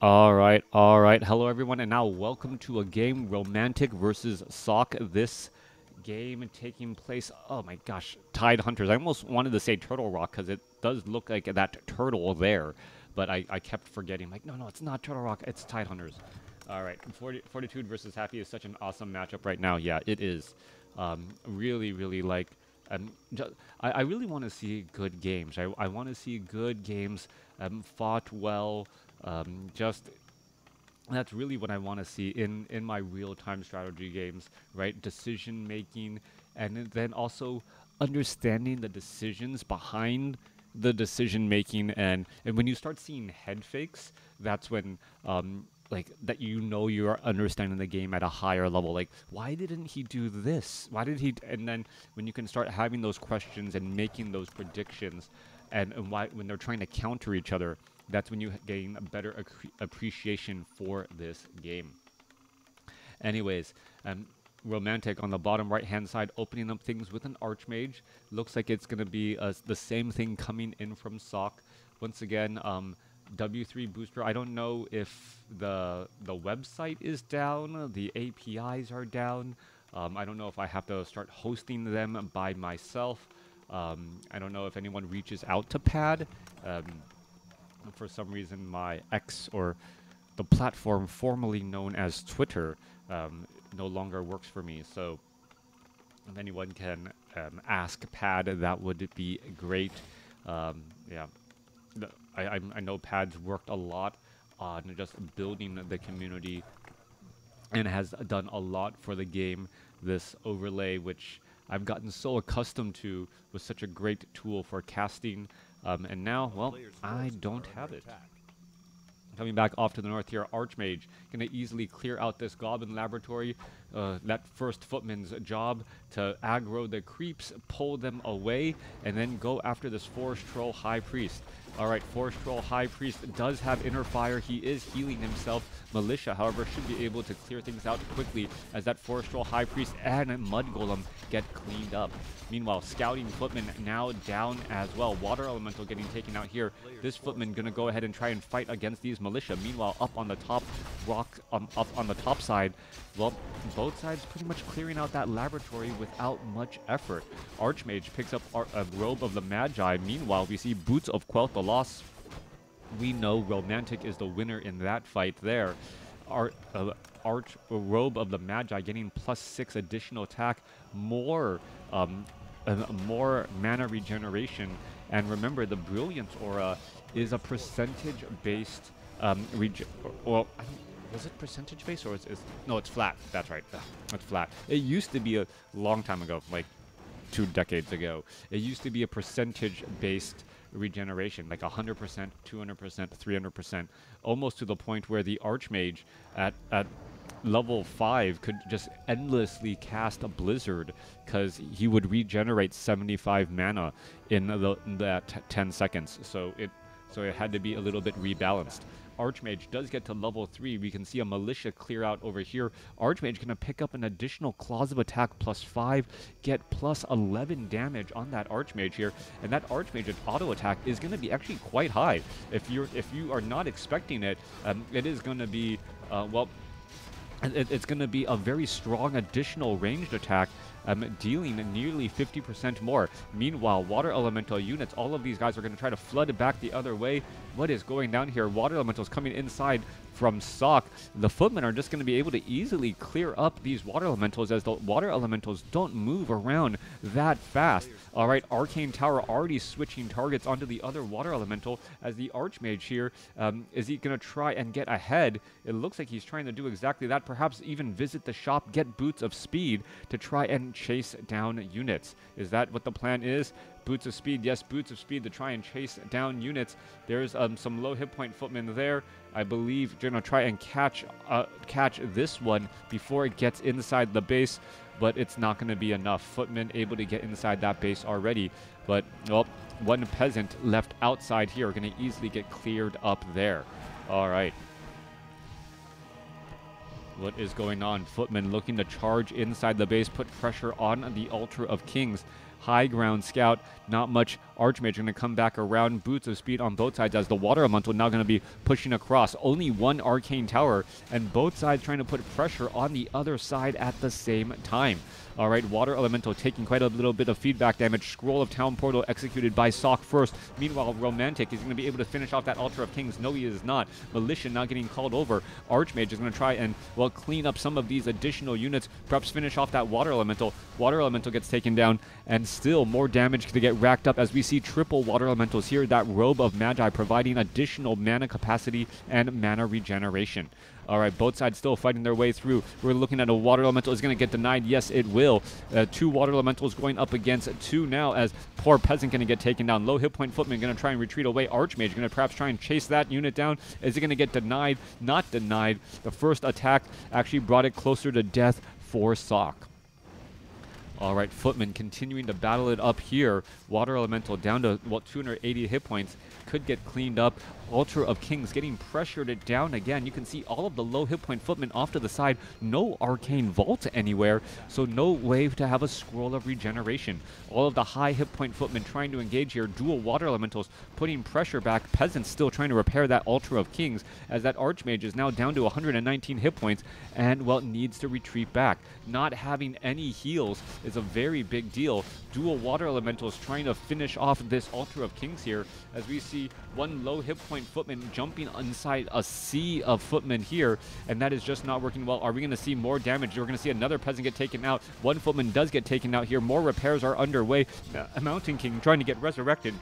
All right, all right. Hello, everyone, and now welcome to a game, Romantic versus Sock. This game taking place, oh my gosh, Tide Hunters. I almost wanted to say Turtle Rock because it does look like that turtle there, but I kept forgetting. Like, no, it's not Turtle Rock, it's Tide Hunters. All right, Fortitude versus Happy is such an awesome matchup right now. Yeah, it is. Really, really like. I really want to see good games. I want to see good games fought well. Just that's really what I want to see in my real-time strategy games, right? Decision making, and then also understanding the decisions behind the decision making, and when you start seeing head fakes, that's when like that you're understanding the game at a higher level. Like, why didn't he do this? Why did he? And then when you can start having those questions and making those predictions, and why when they're trying to counter each other, that's when you gain a better appreciation for this game. Anyways, Romantic on the bottom right hand side, opening up things with an Archmage. Looks like it's going to be the same thing coming in from Sock. Once again, W3 booster. I don't know if the website is down, the APIs are down. I don't know if I have to start hosting them by myself. I don't know if anyone reaches out to Pad. For some reason, my X, or the platform formerly known as Twitter, no longer works for me. So if anyone can ask Pad, that would be great. Yeah, I know Pad's worked a lot on just building the community and has done a lot for the game. This overlay, which I've gotten so accustomed to, was such a great tool for casting. And now, well, I don't have it. Coming back off to the north here, Archmage going to easily clear out this Goblin Laboratory. That first footman's job to aggro the creeps, pull them away, and then go after this Forest Troll High Priest. Alright, Forest Troll High Priest does have Inner Fire. He is healing himself. Militia, however, should be able to clear things out quickly as that Forest Troll High Priest and Mud Golem get cleaned up. Meanwhile, Scouting Footman now down as well. Water Elemental getting taken out here. This Footman going to go ahead and try and fight against these Militia. Meanwhile, up on the top rock, up on the top side, well, both sides pretty much clearing out that laboratory without much effort. Archmage picks up a Robe of the Magi. Meanwhile, we see Boots of Quel'Tha Loss. We know Romantic is the winner in that fight there. Robe of the Magi getting +6 additional attack, more mana regeneration, and remember the Brilliance Aura is a percentage-based was it percentage-based, or no, it's flat. That's right. It's flat. It used to be a long time ago, like 2 decades ago. It used to be a percentage-based regeneration, like 100%, 200%, 300%, almost to the point where the Archmage at level 5 could just endlessly cast a Blizzard because he would regenerate 75 mana in that 10 seconds. So it had to be a little bit rebalanced. Archmage does get to level 3. We can see a Militia clear out over here. Archmage going to pick up an additional Claws of Attack +5, get +11 damage on that Archmage here. And that Archmage auto attack is going to be actually quite high. If you are not expecting it, it is going to be, well, it's going to be a very strong additional ranged attack, dealing nearly 50% more. Meanwhile, Water Elemental units, all of these guys are going to try to flood it back the other way. What is going down here? Water Elementals coming inside from Sock. The Footmen are just going to be able to easily clear up these Water Elementals, as the Water Elementals don't move around that fast. Alright, Arcane Tower already switching targets onto the other Water Elemental, as the Archmage here, is he going to try and get ahead? It looks like he's trying to do exactly that. Perhaps even visit the shop, get Boots of Speed to try and chase down units. Is that what the plan is? Boots of Speed, yes, Boots of Speed to try and chase down units. There's some low hit point Footmen there. I believe you're going to try and catch this one before it gets inside the base, but it's not going to be enough. Footmen able to get inside that base already, but well, one peasant left outside here, going to easily get cleared up there. All right. What is going on? Footman looking to charge inside the base, put pressure on the Altar of Kings. High ground scout, not much Archmage going to come back around. Boots of speed on both sides as the Water Elemental now going to be pushing across. Only one Arcane Tower, and both sides trying to put pressure on the other side at the same time. All right, Water Elemental taking quite a little bit of feedback damage. Scroll of Town Portal executed by Sock first. Meanwhile, Romantic is going to be able to finish off that Altar of Kings. No, he is not. Militia now getting called over. Archmage is going to try and, well, clean up some of these additional units. Perhaps finish off that Water Elemental. Water Elemental gets taken down, and still more damage to get racked up as we see triple Water Elementals here. That Robe of Magi providing additional mana capacity and mana regeneration. All right, both sides still fighting their way through. We're looking at a Water Elemental. Is going to get denied. Yes, it will. Two Water Elementals going up against two now as poor Peasant going to get taken down. Low hit point Footman going to try and retreat away. Archmage going to perhaps try and chase that unit down. Is it going to get denied? Not denied. The first attack actually brought it closer to death for Sock. All right, Footman continuing to battle it up here. Water Elemental down to, well, 280 hit points. Could get cleaned up. Altar of Kings getting pressured it down again. You can see all of the low hit point Footman off to the side. No Arcane Vault anywhere, so no way to have a Scroll of Regeneration. All of the high hit point Footman trying to engage here. Dual Water Elementals putting pressure back. Peasants still trying to repair that Altar of Kings as that Archmage is now down to 119 hit points and, well, needs to retreat back. Not having any heals is a very big deal. Dual Water Elementals trying to finish off this Altar of Kings here as we see one low hit point Footman jumping inside a sea of Footmen here, and that is just not working well. Are we going to see more damage? We're going to see another Peasant get taken out. One Footman does get taken out here. More repairs are underway. Mountain King trying to get resurrected.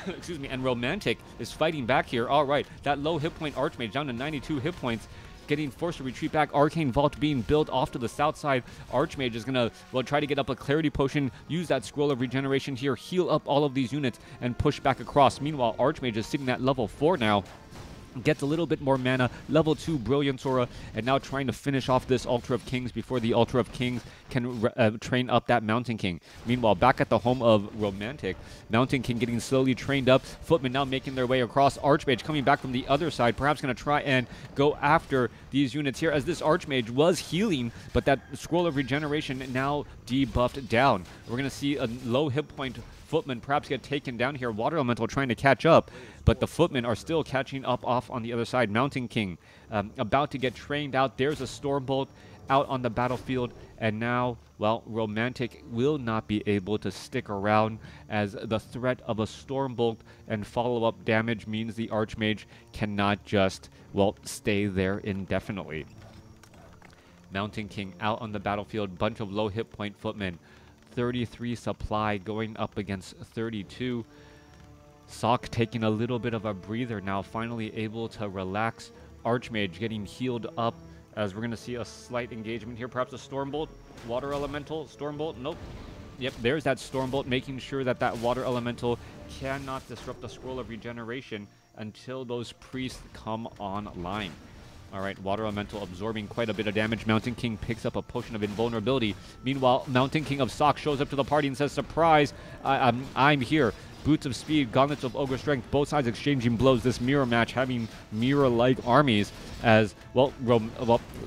Excuse me, and Romantic is fighting back here. All right, that low hit point Archmage down to 92 hit points, getting forced to retreat back. Arcane Vault being built off to the south side. Archmage is going to, well, try to get up a Clarity Potion, use that Scroll of Regeneration here, heal up all of these units, and push back across. Meanwhile, Archmage is sitting at level 4 now. Gets a little bit more mana, level 2 Brilliance Aura, and now trying to finish off this Altar of Kings before the Altar of Kings can train up that Mountain King. Meanwhile, back at the home of Romantic, Mountain King getting slowly trained up. Footmen now making their way across. Archmage coming back from the other side, perhaps going to try and go after these units here as this Archmage was healing, but that Scroll of Regeneration now debuffed down. We're going to see a low hit point Footmen perhaps get taken down here. Water Elemental trying to catch up, but the Footmen are still catching up off on the other side. Mountain King about to get trained out. There's a Stormbolt out on the battlefield, and now, well, Romantic will not be able to stick around as the threat of a Stormbolt and follow-up damage means the Archmage cannot just, well, stay there indefinitely. Mountain King out on the battlefield, bunch of low hit point Footmen. 33 supply going up against 32. Sock taking a little bit of a breather now, finally able to relax. Archmage getting healed up as we're going to see a slight engagement here. Perhaps a Stormbolt, Water Elemental, Stormbolt, nope. Yep, there's that Stormbolt, making sure that that Water Elemental cannot disrupt the Scroll of Regeneration until those priests come online. All right, Water Elemental absorbing quite a bit of damage. Mountain King picks up a Potion of Invulnerability. Meanwhile, Mountain King of Sock shows up to the party and says, surprise, I'm here. Boots of Speed, Gauntlets of Ogre Strength, both sides exchanging blows. This mirror match having mirror-like armies as, well,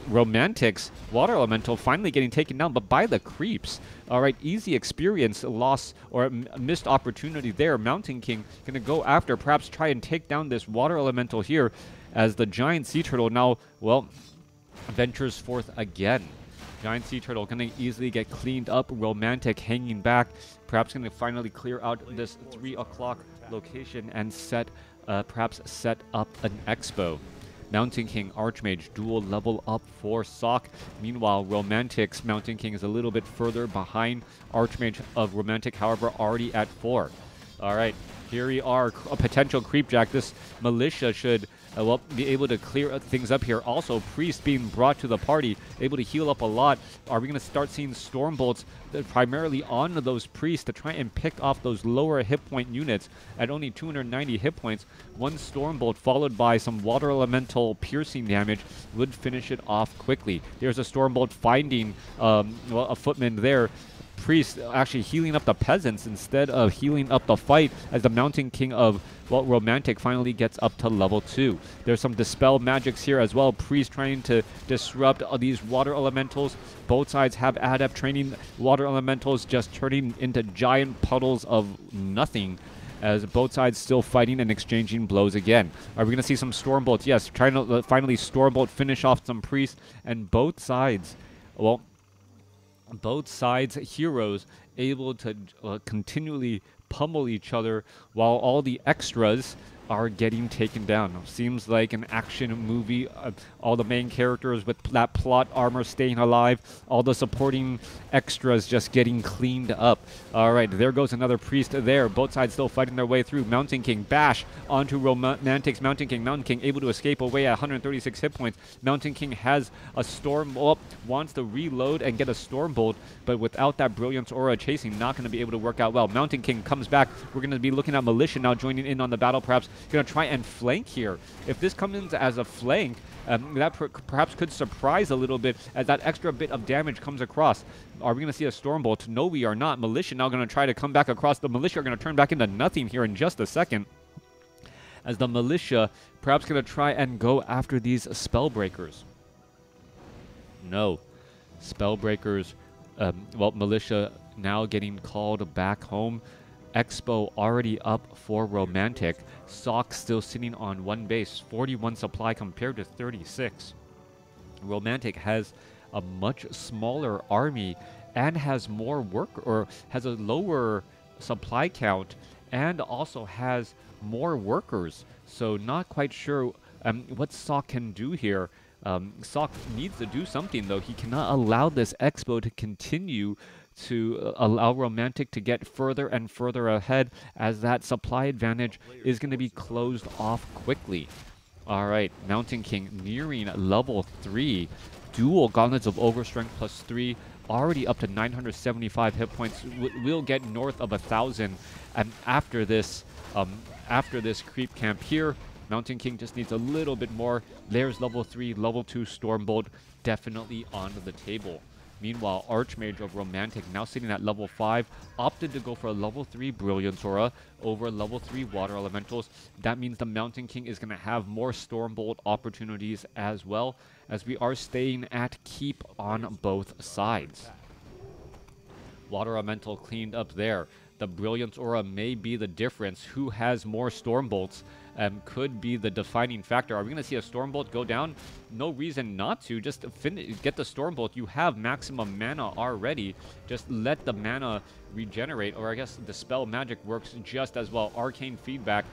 Romantic's Water Elemental finally getting taken down, but by the creeps. All right, easy experience loss or missed opportunity there. Mountain King going to go after, perhaps try and take down this Water Elemental here as the Giant Sea Turtle now, well, ventures forth again. Giant Sea Turtle going to easily get cleaned up. Romantic hanging back. Perhaps going to finally clear out this 3 o'clock location and perhaps set up an expo. Mountain King, Archmage, dual level up for Sock. Meanwhile, Romantic's Mountain King is a little bit further behind. Archmage of Romantic, however, already at 4. All right, here we are, a potential Creepjack. This militia should well, be able to clear things up here. Also, Priest being brought to the party, able to heal up a lot. Are we going to start seeing Stormbolts primarily on those Priests to try and pick off those lower hit point units at only 290 hit points? One Stormbolt followed by some Water Elemental piercing damage would finish it off quickly. There's a Stormbolt finding well, a Footman there. Priest actually healing up the peasants instead of healing up the fight, as the Mountain King of, well, Romantic finally gets up to level 2. There's some Dispel magics here as well. Priest trying to disrupt these water elementals. Both sides have Adept training water elementals, just turning into giant puddles of nothing, as both sides still fighting and exchanging blows again. Are we going to see some Stormbolt? Yes, trying to finally Stormbolt finish off some Priests, and both sides, well, both sides' heroes able to continually pummel each other while all the extras are getting taken down. Seems like an action movie. All the main characters with that plot armor staying alive. All the supporting extras just getting cleaned up. All right, there goes another priest there. Both sides still fighting their way through. Mountain King bash onto Romantic's Mountain King. Mountain King able to escape away at 136 hit points. Mountain King has a storm. Wants to reload and get a Stormbolt, but without that Brilliance Aura chasing, not going to be able to work out well. Mountain King comes back. We're going to be looking at Militia now joining in on the battle, perhaps going to try and flank here. If this comes in as a flank, that perhaps could surprise a little bit, as that extra bit of damage comes across. Are we going to see a Stormbolt? No, we are not. Militia now going to try to come back across. The Militia are going to turn back into nothing here in just a second, as the Militia perhaps going to try and go after these Spellbreakers. No. Spellbreakers, well, Militia now getting called back home. Expo already up for Romantic. Sock still sitting on 1 base, 41 supply compared to 36. Romantic has a much smaller army and has more work, or has a lower supply count, and also has more workers. So not quite sure what Sock can do here. Sock needs to do something, though. He cannot allow this Expo to continue to allow Romantic to get further and further ahead, as that supply advantage is going to be closed off quickly. All right, Mountain King nearing level 3. Dual Gauntlets of Overstrength +3, already up to 975 hit points. We'll get north of 1,000 after this creep camp here. Mountain King just needs a little bit more. There's level 3, level 2 Stormbolt definitely on the table. Meanwhile, Archmage of Romantic, now sitting at level 5, opted to go for a level 3 Brilliance Aura over level 3 Water Elementals. That means the Mountain King is going to have more Stormbolt opportunities as well, as we are staying at keep on both sides. Water Elemental cleaned up there. The Brilliance Aura may be the difference. Who has more Stormbolts could be the defining factor. Are we going to see a Stormbolt go down? No reason not to. Just get the Stormbolt. You have maximum mana already. Just let the mana regenerate, or I guess the spell magic works just as well. Arcane feedback,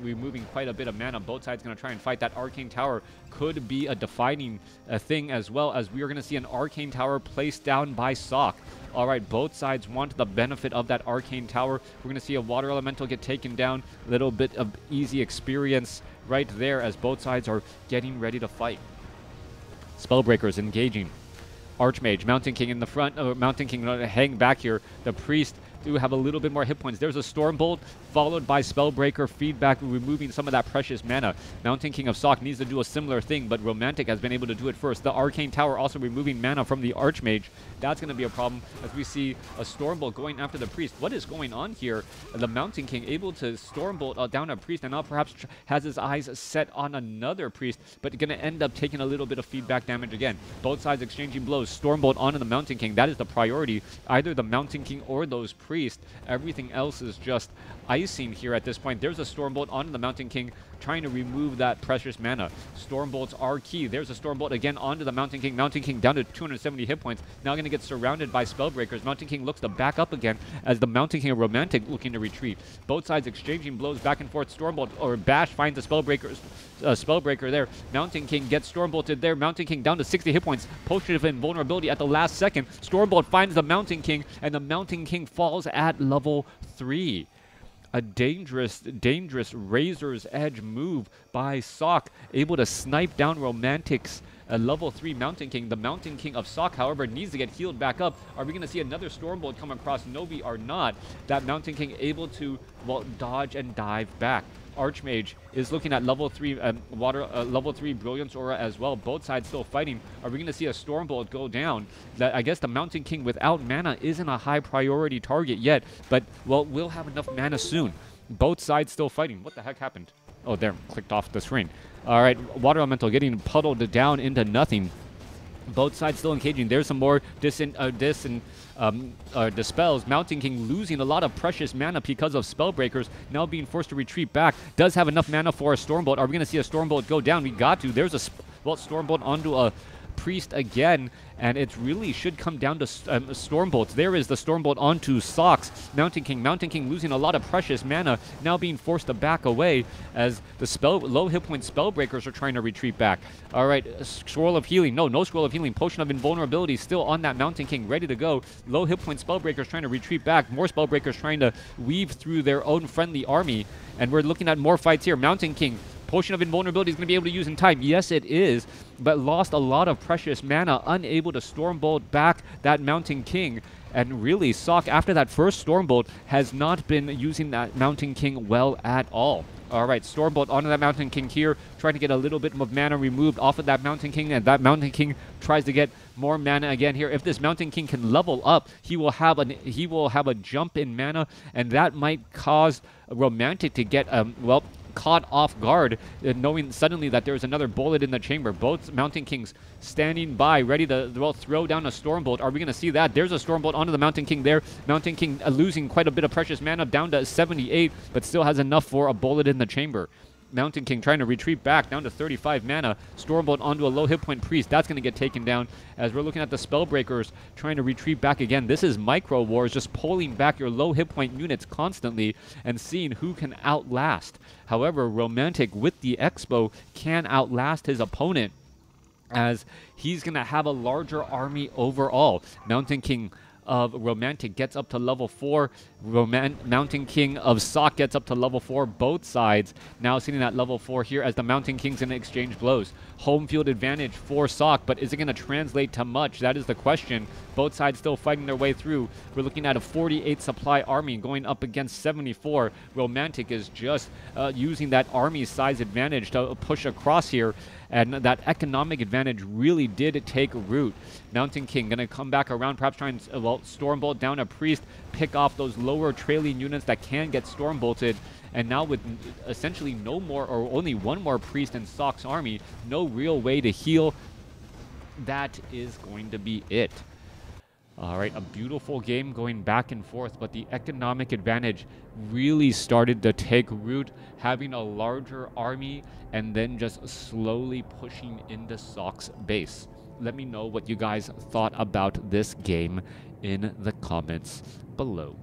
removing quite a bit of mana. Both sides going to try and fight. That Arcane Tower could be a defining thing, as well, as we are going to see an Arcane Tower placed down by Sock. All right, both sides want the benefit of that Arcane Tower. We're going to see a Water Elemental get taken down. A little bit of easy experience right there, as both sides are getting ready to fight. Spellbreakers engaging. Archmage, Mountain King in the front. Mountain King going to hang back here. The Priest do have a little bit more hit points. There's a Stormbolt, followed by Spellbreaker feedback, removing some of that precious mana. Mountain King of Sock needs to do a similar thing, but Romantic has been able to do it first. The Arcane Tower also removing mana from the Archmage. That's going to be a problem, as we see a Stormbolt going after the Priest. What is going on here? The Mountain King able to Stormbolt down a Priest, and now perhaps has his eyes set on another Priest, but going to end up taking a little bit of feedback damage again. Both sides exchanging blows. Stormbolt onto the Mountain King. That is the priority. Either the Mountain King or those Priests. Everything else is just icing here at this point. There's a Stormbolt onto the Mountain King, trying to remove that precious mana. Stormbolts are key. There's a Stormbolt again onto the Mountain King. Mountain King down to 270 hit points. Now going to get surrounded by Spellbreakers. Mountain King looks to back up again, as the Mountain King of Romantic looking to retreat. Both sides exchanging blows back and forth. Stormbolt, or Bash, finds the Spellbreaker there. Mountain King gets Stormbolted there. Mountain King down to 60 hit points. Potion of Invulnerability at the last second. Stormbolt finds the Mountain King, and the Mountain King falls at level 3. A dangerous Razor's Edge move by Sock, able to snipe down Romantic's level 3 Mountain King. The Mountain King of Sock, however, needs to get healed back up. Are we going to see another Stormbolt come across? No, we are not. That Mountain King able to, well, dodge and dive back. Archmage is looking at level 3 level 3 Brilliance Aura as well. Both sides still fighting. Are we going to see a Stormbolt go down? I guess the Mountain King without mana isn't a high priority target yet, but, well, we'll have enough mana soon. Both sides still fighting. What the heck happened? Oh, there, clicked off the screen. All right, Water Elemental getting puddled down into nothing. Both sides still engaging. There's some more dispels. Mountain King losing a lot of precious mana because of Spellbreakers, now being forced to retreat back. Does have enough mana for a Stormbolt. Are we going to see a Stormbolt go down? We got to. There's a Stormbolt onto a Priest again, and it really should come down to Stormbolts. There is the Stormbolt onto Socks. Mountain King losing a lot of precious mana, now being forced to back away as the low hit point Spellbreakers are trying to retreat back. All right, Scroll of Healing. No Scroll of Healing. Potion of Invulnerability still on that Mountain King, ready to go. Low hit point Spellbreakers trying to retreat back. More Spellbreakers trying to weave through their own friendly army, and we're looking at more fights here. Mountain King, Potion of Invulnerability is going to be able to use in time. Yes, it is, but lost a lot of precious mana, unable to Stormbolt back that Mountain King. And really, Sock, after that first Stormbolt, has not been using that Mountain King well at all. All right, Stormbolt onto that Mountain King here, trying to get a little bit of mana removed off of that Mountain King, and that Mountain King tries to get more mana again here. If this Mountain King can level up, he will have a jump in mana, and that might cause Romantic to get well, caught off guard, knowing suddenly that there's another bullet in the chamber. Both Mountain Kings standing by, ready to, well, throw down a Stormbolt. Are we going to see that? There's a Stormbolt onto the Mountain King there. Mountain King losing quite a bit of precious mana, down to 78, but still has enough for a bullet in the chamber. Mountain King trying to retreat back down to 35 mana. Stormbolt onto a low hit point Priest. That's going to get taken down as we're looking at the Spellbreakers trying to retreat back again. This is Micro Wars, just pulling back your low hit point units constantly and seeing who can outlast. However, Romantic with the Expo can outlast his opponent, as he's going to have a larger army overall. Mountain King of Romantic gets up to level 4. Mountain King of Sock gets up to level 4. Both sides now sitting at level 4 here as the Mountain King's going to exchange blows. Home field advantage for Sock, but is it going to translate to much? That is the question. Both sides still fighting their way through. We're looking at a 48 supply army going up against 74. Romantic is just using that army size advantage to push across here, and that economic advantage really did take root. Mountain King going to come back around, perhaps try and Stormbolt down a Priest, pick off those lower trailing units that can get Stormbolted. And now with essentially no more, or only one more Priest in Sock's army, no real way to heal, that is going to be it. All right, a beautiful game going back and forth, but the economic advantage really started to take root, having a larger army and then just slowly pushing into Sock's base. Let me know what you guys thought about this game in the comments below.